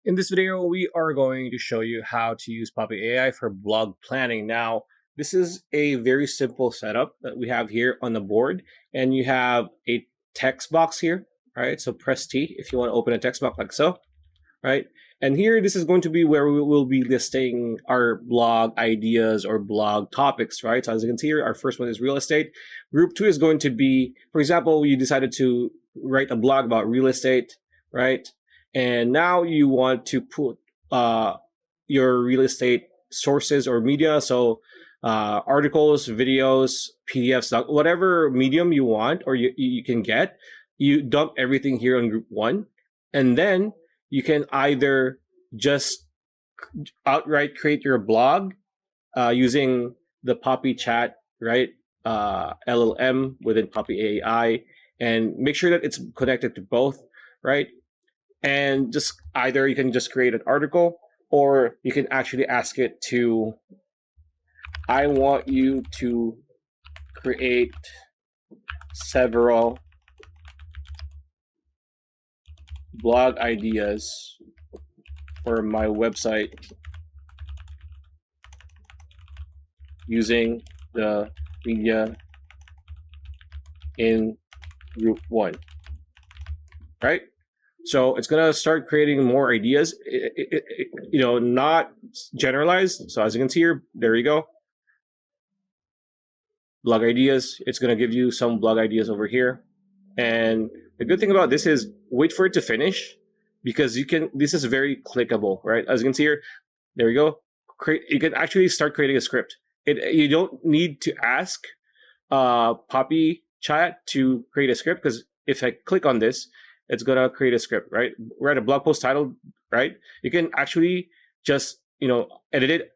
In this video, we are going to show you how to use Poppy AI for blog planning. Now, this is a very simple setup that we have here on the board, and you have a text box here, right? So press T if you want to open a text box like so, right? And here, this is going to be where we will be listing our blog ideas or blog topics, right? So as you can see here, our first one is real estate. Group 2 is going to be, for example, you decided to write a blog about real estate, right? And now you want to put your real estate sources or media, so articles, videos, PDFs, whatever medium you want or you can get, you dump everything here on group 1. And then you can either just outright create your blog using the Poppy chat, right? LLM within Poppy AI, and make sure that it's connected to both, right? And just either you can just create an article, or you can actually ask it to, I want you to create several blog ideas for my website using the media in group 1, right? So it's going to start creating more ideas, not generalized. So as you can see here, there you go. Blog ideas. It's going to give you some blog ideas over here. And the good thing about this is wait for it to finish, because this is very clickable, right? As you can see here, there you go. You can actually start creating a script. You don't need to ask Poppy chat to create a script, because if I click on this, it's going to create a script, right? Write a blog post title, right? You can actually just, edit it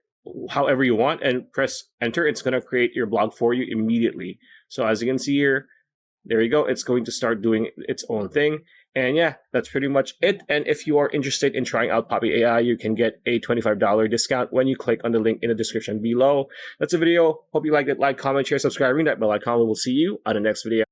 however you want and press enter. It's going to create your blog for you immediately. So as you can see here, there you go. It's going to start doing its own thing. And yeah, that's pretty much it. And if you are interested in trying out Poppy AI, you can get a $25 discount when you click on the link in the description below. That's the video. Hope you liked it. Like, comment, share, subscribe, ring that bell icon. We will see you on the next video.